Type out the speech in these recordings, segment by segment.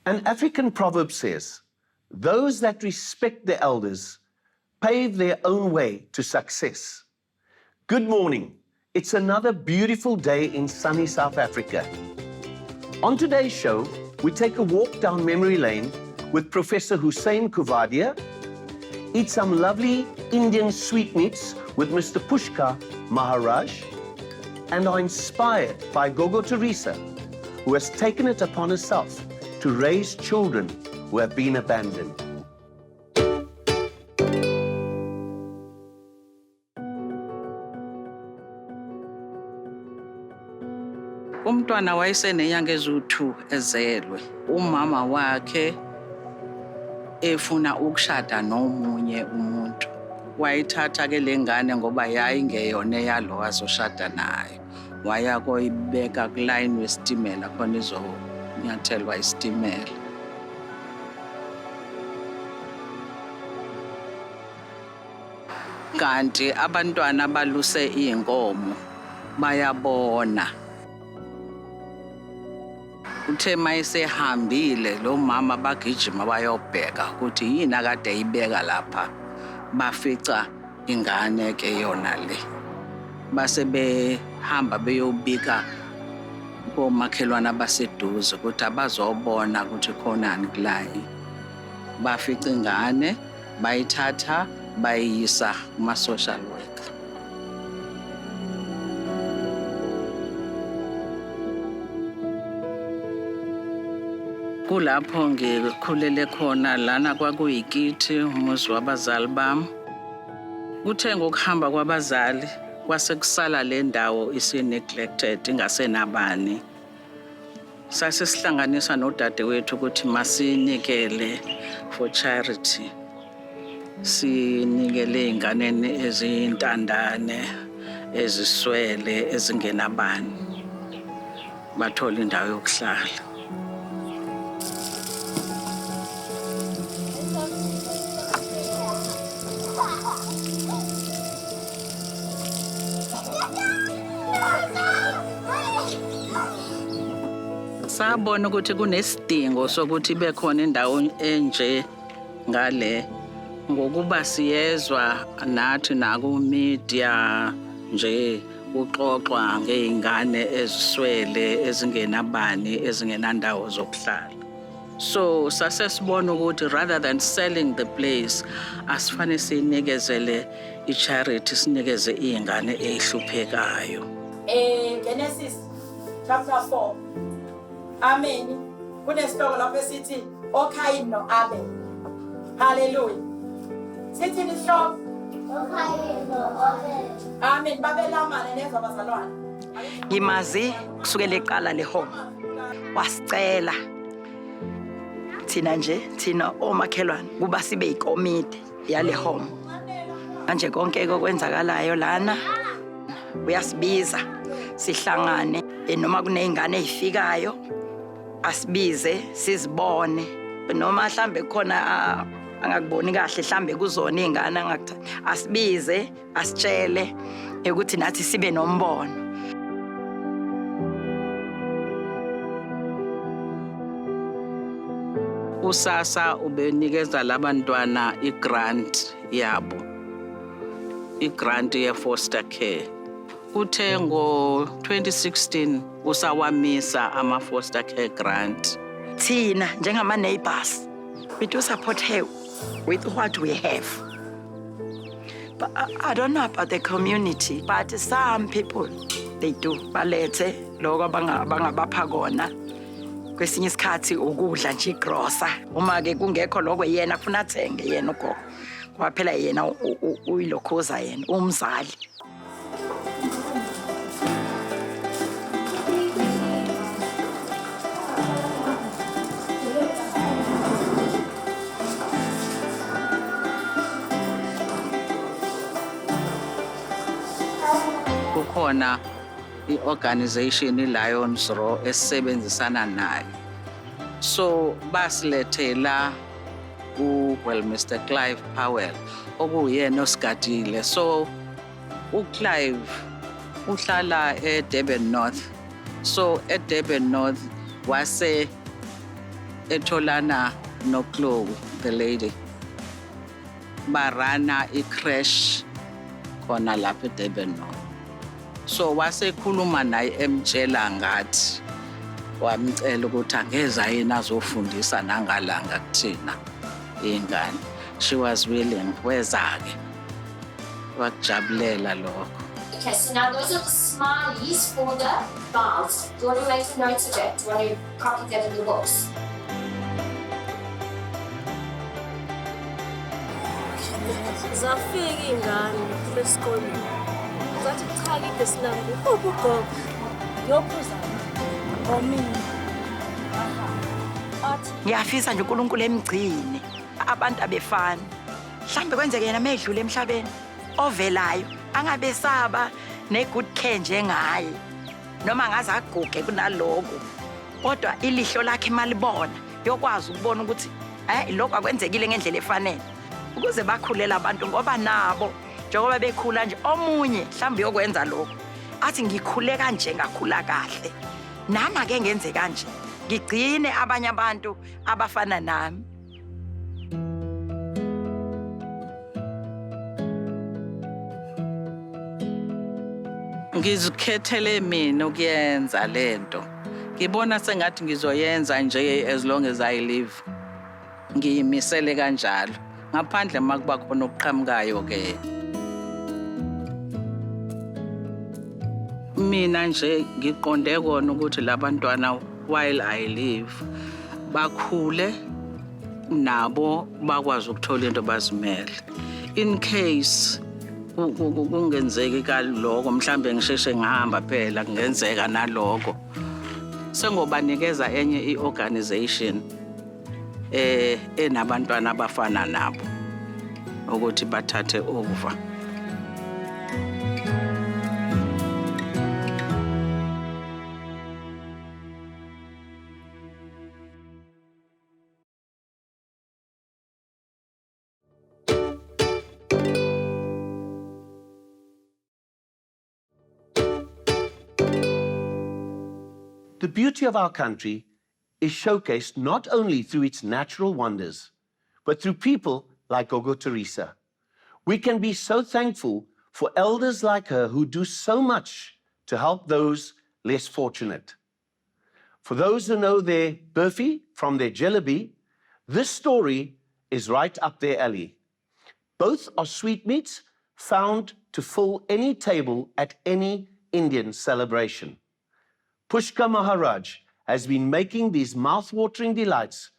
An African proverb says, those that respect the elders pave their own way to success. Good morning. It's another beautiful day in sunny South Africa. On today's show, we take a walk down memory lane with Professor Hussein Kuvadia, eat some lovely Indian sweetmeats with Mr. Pushkar Maharaj, and are inspired by Gogo Teresa, who has taken it upon herself to raise children who have been abandoned. Umntwana wayesenenyanga eziwu-2 ezelwe. Umama wakhe efuna ukushada nomunye umuntu. Wayithatha ke lengane ngoba yayingeyona eyalo azoshada nayo. Waya koyibeka kulayini wesitimela khona izonyathelwa isitimela. Kanti abantwana baluse iy'nkomo bayabona. Uthe mayesehambile lo mama bagijima bayobheka ukuthi yini akade eyibeka lapha. Bafica ingane ke yona le. Base behamba beyobika komakhelwana abaseduze ukuthi abazobona ukuthi khonani kulayi. Bafica ingane, bayithatha, bayisa kuma-social worker. Kulapho ngikhulele khona lana kwakuyikithi umuzi wabazali bami. Kuthe ngokuhamba kwabazali kwase kusala le ndawo isi-neglected ingasenabani. Sase sihlanganisa nodadewethu ukuthi masinikele for charity. Sinikele iy'nganeni eziyintandane, eziswele, ezingenabani. Bathola indawo yokuhlala. Sabona ukuthi kunesidingo sokuthi ibe khona indawo enje ngale ngokuba siyezwa nathi naku-media nje uxoxwa ngey'ngane eziswele ezingenabani ezingenandawo zokuhlala. So sase sibona ukuthi rather than selling the place asifane sinikezele i-charity sinikeze iy'ngane ey'hluphekayo. Genesis chapter 4. Amen. Kunesihloko lapho esithi oKhayini no-Abel. Hallelujah. Sithi isihloko oKhayini no-Abel. Amen. Babelamana nezwa bazalwane. Ngimazi kusukela eqala lehome. Wasicela thina omakhelwane kuba sibe ikomiti yale home. Manje konke okwenzakalayo lana uyasibiza sihlangane noma kuney'ngane ey'fikayo asibize sizibone noma mhlambe khona angakuboni kahle mhlambe kuzona iy'ngane asibize asitshele ukuthi nathi sibe nombono. Usasa ubenikeza labantwana i-grant yabo. I-grant ye-foster care. Kuthe ngo-2016 usawamisa ama-foster care grant. Thina njengama-neighbors we do support her with what we have. But I don't know about the community, but some people they do. Balethe lokho abangabapha kona. Kwesinye isikhathi ukudla nje igrosa. Uma ke kungekho lokho yena kufuna athenge yena ugogo. Ngoba phela yena uyilokhoza yena umzali. Kukhona i-organization i-Lions Roar esebenzisana nayo. So basilethela Mr. Clive Powell okuyena osigadile. So uClive uhlala eDurban North. So eDurban North wase etholana no Chloe, the lady. Barana i-crash khona lapha eDurban. So wasekhuluma naye emtshela ngathi wamcela ukuthi angeza yena azofundisa nangalanga kuthina ingane. She was willing. Weza-ke wakujabulela lokho. Okay, so now those are the smileys for the vowels. Do you want to make a note of it? Do you want to copy that in the books? Zafika ingane esikoleni. Zathi cha kide sinambu. Ugogo. Ngiyophuza. Omini. Athi Ngiyafisa nje uNkulunkulu emgcine abantu abefana. Mhlambe kwenzeke yena medlule emhlabeni ovelayo angabesaba negood care njengaye. Noma ngaze aguge kunaloko. Kodwa ilihlo lakhe malibona yokwazi ukubona ukuthi lokho akwenzekile ngendlela efanele. Ukuze bakhulela abantu ngoba nabo njengoba bekhula nje omunye mhlambe yokwenza lokho. Athi ngikhule kanje ngakhula kahle. Nami ake ngenze kanje. Ngigcine abanye abantu abafana nami. Ngizikhethele mina ukuyenza lento. Ngibona sengathi ngizoyenza nje as long as I live. Ngiyimisele kanjalo. Ngaphandle makuba khona okuqhamukayo ke. Mina nje ngiqonde kona ukuthi labantwana while I live bakhule nabo bakwazi ukuthola into bazimele. In case kungenzeki kaloko mhlambe ngisheshe ngihamba phela kungenzeka naloko. Sengobanikeza enye iorganization enabantwana abafana nabo ukuthi bathathe over. The beauty of our country is showcased not only through its natural wonders, but through people like Gogo Teresa. We can be so thankful for elders like her who do so much to help those less fortunate. For those who know their burfi from their jalebi, this story is right up their alley. Both are sweetmeats found to fill any table at any Indian celebration. Pushka Maharaj has been making these mouth-watering delights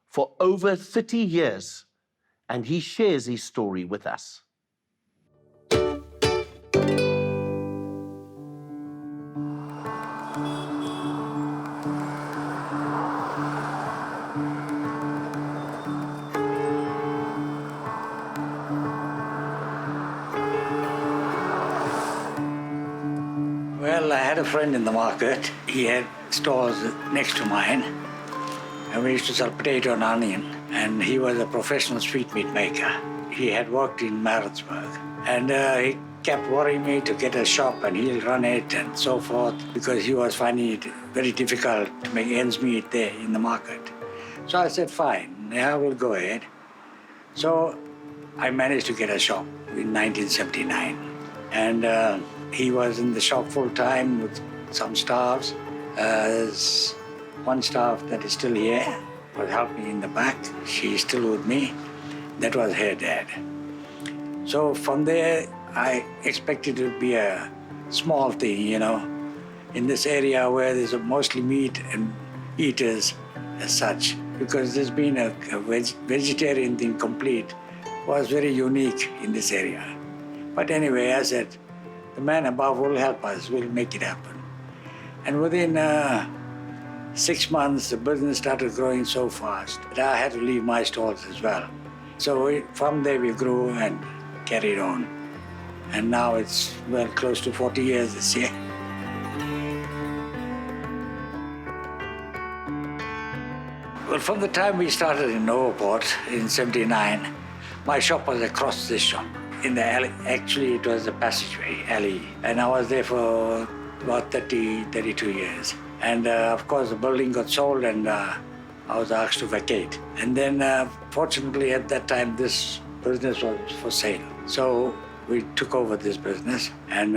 for over 30 years, and he shares his story with us. Well, I had a friend in the market. He had stores next to mine, and we used to sell potato and onion. And he was a professional sweetmeat maker. He had worked in Maritzburg, and he kept worrying me to get a shop and he'll run it and so forth, because he was finding it very difficult to make ends meet there in the market. So I said, fine, yeah, we'll go ahead. So I managed to get a shop in 1979, and he was in the shop full time with some staffs. There's one staff that is still here, was helping in the back. She's still with me. That was her dad. So from there, I expected it to be a small thing, you know, in this area where there's mostly meat and eaters as such, because there's been a vegetarian thing complete, was very unique in this area. But anyway, I said, the man above will help us, we'll make it happen. And within 6 months, the business started growing so fast that I had to leave my stalls as well. So from there we grew and carried on. And now it's, well, close to 40 years this year. Well, from the time we started in Novoport in 79, my shop was across this shop. In the alley, actually it was a passageway, alley. And I was there for about 32 years. And of course the building got sold and I was asked to vacate. And then, fortunately, at that time, this business was for sale. So we took over this business and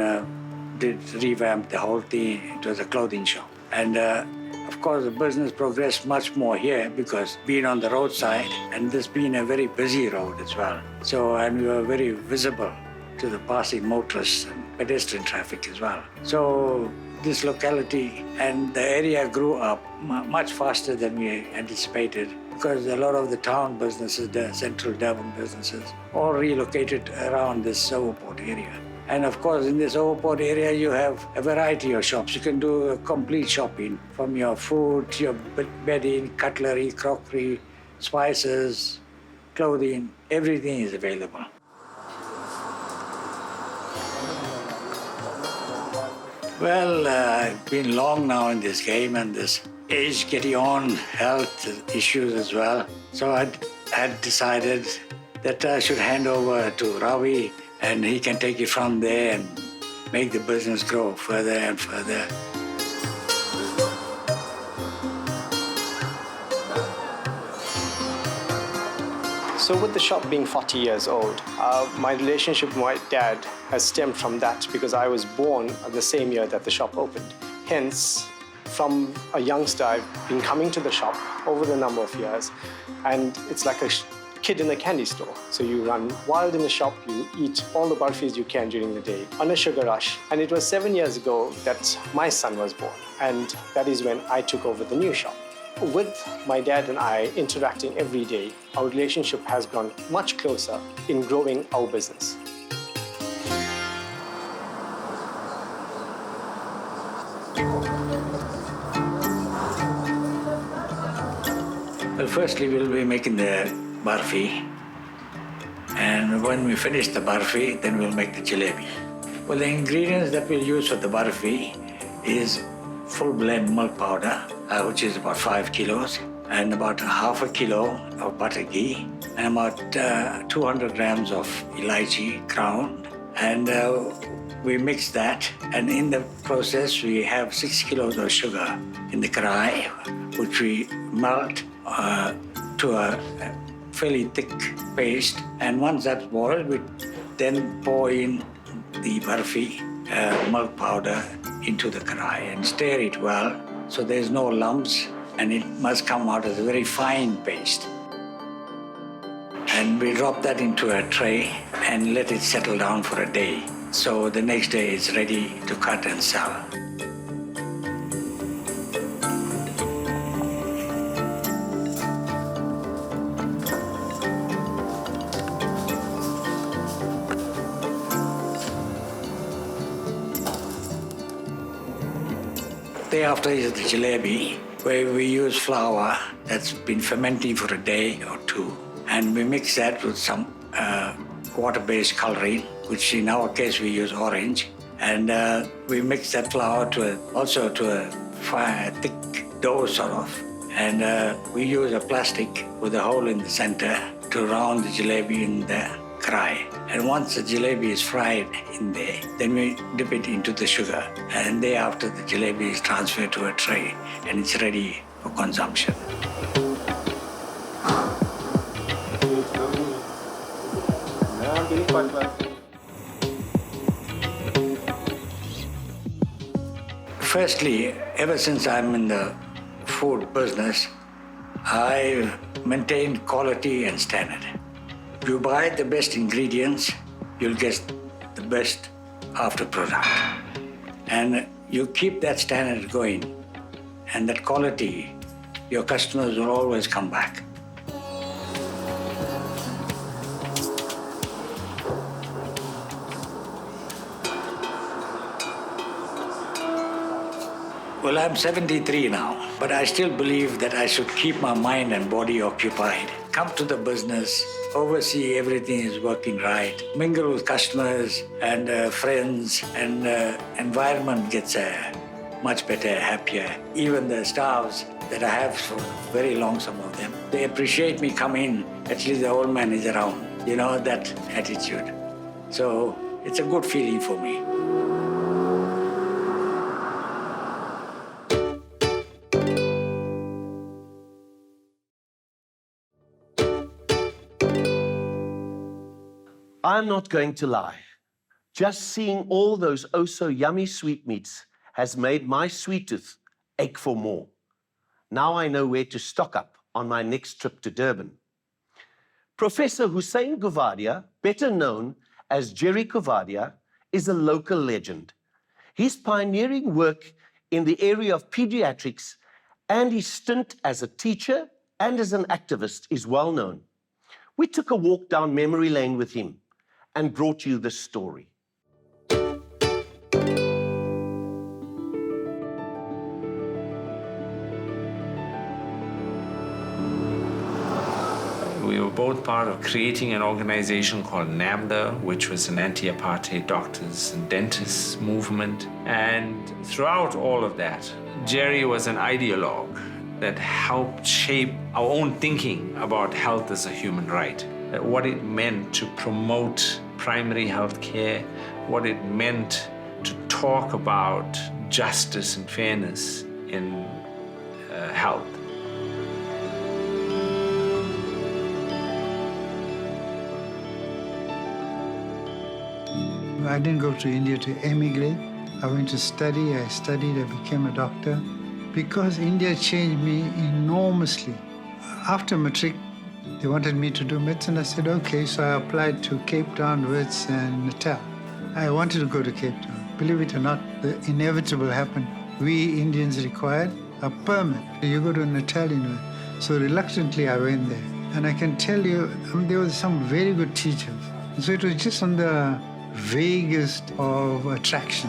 did revamp the whole thing. It was a clothing shop. And of course, the business progressed much more here because being on the roadside and this being a very busy road as well. So, and we were very visible to the passing motorists and pedestrian traffic as well. So this locality and the area grew up much faster than we anticipated because a lot of the town businesses, the central Durban businesses, all relocated around this Overport area. And of course, in this Overport area, you have a variety of shops. You can do a complete shopping from your food, to your bedding, cutlery, crockery, spices, clothing, everything is available. Well, I've been long now in this game and this age getting on, health issues as well. So I had decided that I should hand over to Ravi and he can take it from there and make the business grow further and further. So with the shop being 40 years old, my relationship with my dad has stemmed from that because I was born the same year that the shop opened. Hence, from a youngster, I've been coming to the shop over the number of years, and it's like a kid in a candy store. So you run wild in the shop, you eat all the barfis you can during the day on a sugar rush. And it was 7 years ago that my son was born, and that is when I took over the new shop. With my dad and I interacting every day, our relationship has grown much closer in growing our business. Well, firstly, we'll be making the barfi. And when we finish the barfi, then we'll make the jalebi. Well, the ingredients that we'll use for the barfi is full blend milk powder, which is about 5 kilos, and about half a kilo of butter ghee, and about 200 grams of elaichi ground. And we mix that, and in the process, we have 6 kilos of sugar in the karai, which we melt to a fairly thick paste. And once that's boiled, we then pour in the barfi milk powder into the karai and stir it well so there's no lumps, and it must come out as a very fine paste. And we drop that into a tray and let it settle down for a day. So the next day it's ready to cut and sell. Day after is the jalebi, where we use flour that's been fermenting for a day or two. And we mix that with some water-based coloring, which in our case we use orange. And we mix that flour to a thick dough sort of. And we use a plastic with a hole in the center to round the jalebi in the karai. And once the jalebi is fried in there, then we dip it into the sugar. And thereafter the jalebi is transferred to a tray and it's ready for consumption. Firstly, ever since I'm in the food business, I maintain quality and standard. If you buy the best ingredients, you'll get the best after product. And you keep that standard going and that quality, your customers will always come back. Well, I'm 73 now, but I still believe that I should keep my mind and body occupied. Come to the business, oversee everything is working right, mingle with customers and friends, and environment gets much better, happier. Even the staffs that I have for very long, some of them, they appreciate me coming, at least the old man is around, you know, that attitude. So it's a good feeling for me. I'm not going to lie. Just seeing all those oh so yummy sweetmeats has made my sweet tooth ache for more. Now I know where to stock up on my next trip to Durban. Professor Hussein Govadia, better known as Jerry Govadia, is a local legend. His pioneering work in the area of pediatrics and his stint as a teacher and as an activist is well known. We took a walk down memory lane with him and brought you this story. We were both part of creating an organization called NAMDA, which was an anti-apartheid doctors and dentists movement. And throughout all of that, Jerry was an ideologue that helped shape our own thinking about health as a human right, what it meant to promote primary health care, what it meant to talk about justice and fairness in health. I didn't go to India to emigrate. I went to study. I studied. I became a doctor. Because India changed me enormously. After matric, they wanted me to do medicine. I said, okay. So I applied to Cape Town, Wits, and Natal. I wanted to go to Cape Town. Believe it or not, the inevitable happened. We Indians required a permit. You go to Natal, you know. So reluctantly, I went there. And I can tell you, there were some very good teachers. So it was just on the vaguest of attraction.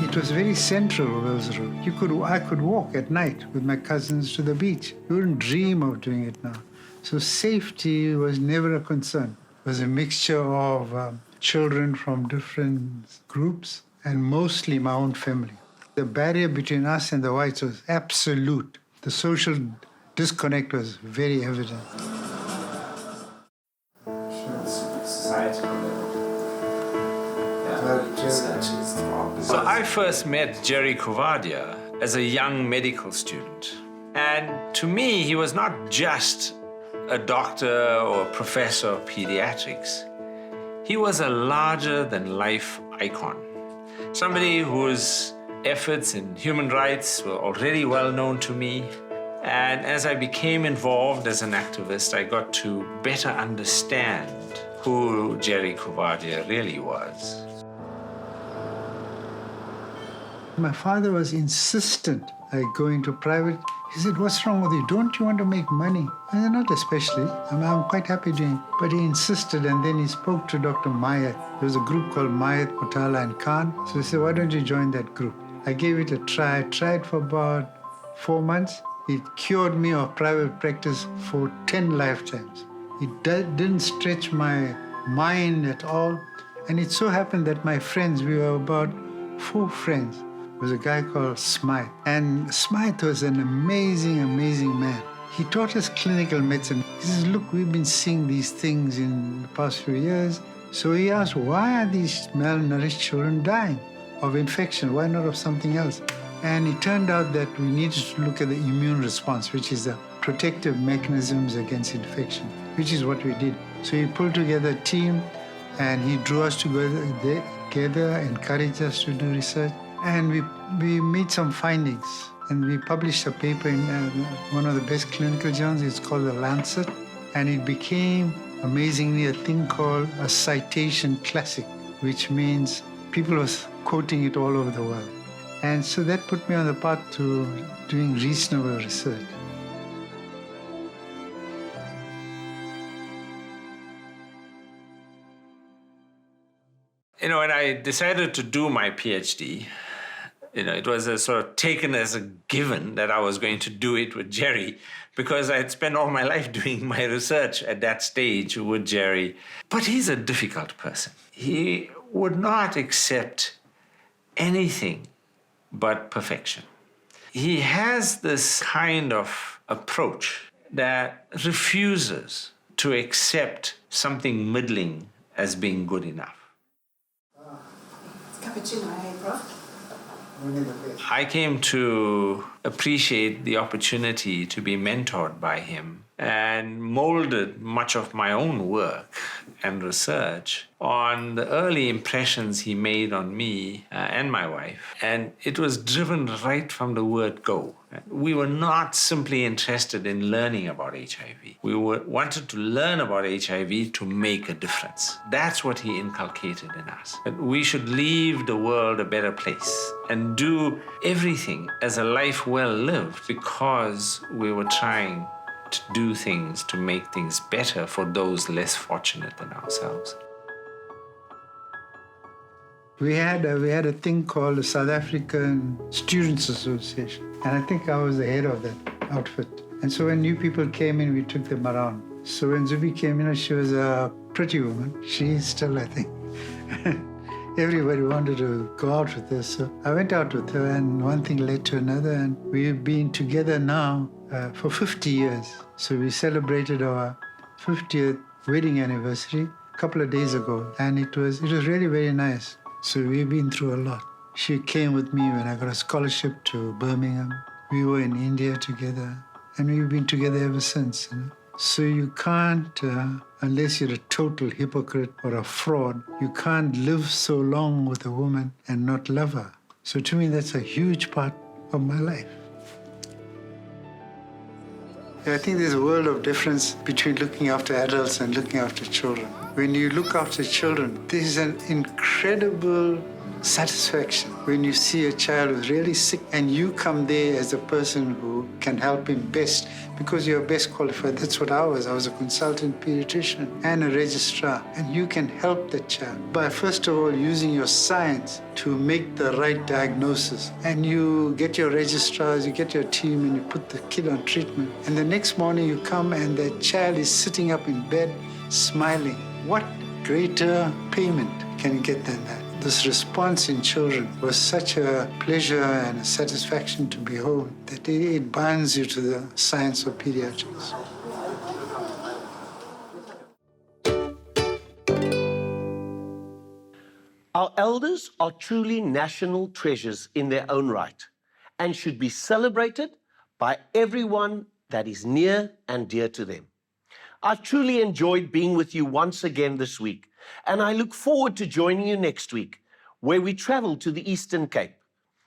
It was very central, Rose Road. I could walk at night with my cousins to the beach. You wouldn't dream of doing it now. So safety was never a concern. It was a mixture of children from different groups and mostly my own family. The barrier between us and the whites was absolute. The social disconnect was very evident. So I first met Jerry Govadia as a young medical student. And to me, he was not just a doctor or a professor of pediatrics. He was a larger-than-life icon. Somebody whose efforts in human rights were already well known to me. And as I became involved as an activist, I got to better understand who Jerry Govadia really was. My father was insistent I go into private. He said, what's wrong with you? Don't you want to make money? I said, not especially. I'm quite happy doing it. But he insisted, and then he spoke to Dr. Mayat. There was a group called Mayat, Mutala, and Khan. So he said, why don't you join that group? I gave it a try. I tried for about 4 months. It cured me of private practice for 10 lifetimes. It didn't stretch my mind at all. And it so happened that my friends, we were about 4 friends. There was a guy called Smythe. And Smythe was an amazing, amazing man. He taught us clinical medicine. He says, look, we've been seeing these things in the past few years. So he asked, why are these malnourished children dying of infection? Why not of something else? And it turned out that we needed to look at the immune response, which is the protective mechanisms against infection, which is what we did. So he pulled together a team, and he drew us together, encouraged us to do research. And we made some findings. And we published a paper in one of the best clinical journals. It's called The Lancet. And it became, amazingly, a thing called a citation classic, which means people were quoting it all over the world. And so that put me on the path to doing reasonable research. You know, when I decided to do my PhD, it was a sort of taken as a given that I was going to do it with Jerry, because I had spent all my life doing my research at that stage with Jerry. But he's a difficult person. He would not accept anything but perfection. He has this kind of approach that refuses to accept something middling as being good enough. Cappuccino, hey, bro. I came to appreciate the opportunity to be mentored by him and molded much of my own work and research on the early impressions he made on me and my wife. And it was driven right from the word go. We were not simply interested in learning about HIV. We wanted to learn about HIV to make a difference. That's what he inculcated in us. That we should leave the world a better place and do everything as a life well lived because we were trying to do things to make things better for those less fortunate than ourselves. We had a thing called the South African Students Association, and I think I was the head of that outfit. And so when new people came in, we took them around. So when Zubi came in, she was a pretty woman. She is still, I think. Everybody wanted to go out with her, so I went out with her, and one thing led to another, and we've been together now for 50 years. So we celebrated our 50th wedding anniversary a couple of days ago, and it was really very nice. So we've been through a lot. She came with me when I got a scholarship to Birmingham. We were in India together, and we've been together ever since. You know? So you can't, unless you're a total hypocrite or a fraud, you can't live so long with a woman and not love her. So to me, that's a huge part of my life. I think there's a world of difference between looking after adults and looking after children. When you look after children, there's an incredible satisfaction when you see a child who's really sick and you come there as a person who can help him best because you're best qualified. That's what I was. I was a consultant pediatrician and a registrar, and you can help the child by, first of all, using your science to make the right diagnosis. And you get your registrars, you get your team, and you put the kid on treatment. And the next morning you come and the child is sitting up in bed smiling. What greater payment can you get than that? This response in children was such a pleasure and a satisfaction to behold that it binds you to the science of pediatrics. Our elders are truly national treasures in their own right and should be celebrated by everyone that is near and dear to them. I've truly enjoyed being with you once again this week, and I look forward to joining you next week, where we travel to the Eastern Cape.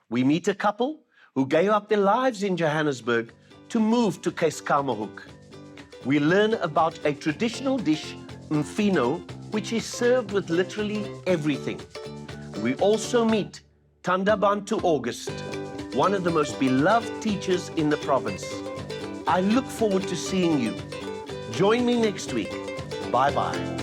We meet a couple who gave up their lives in Johannesburg to move to Keiskamahuk. We learn about a traditional dish, mfino, which is served with literally everything. We also meet Tandabantu August, one of the most beloved teachers in the province. I look forward to seeing you. Join me next week. Bye-bye.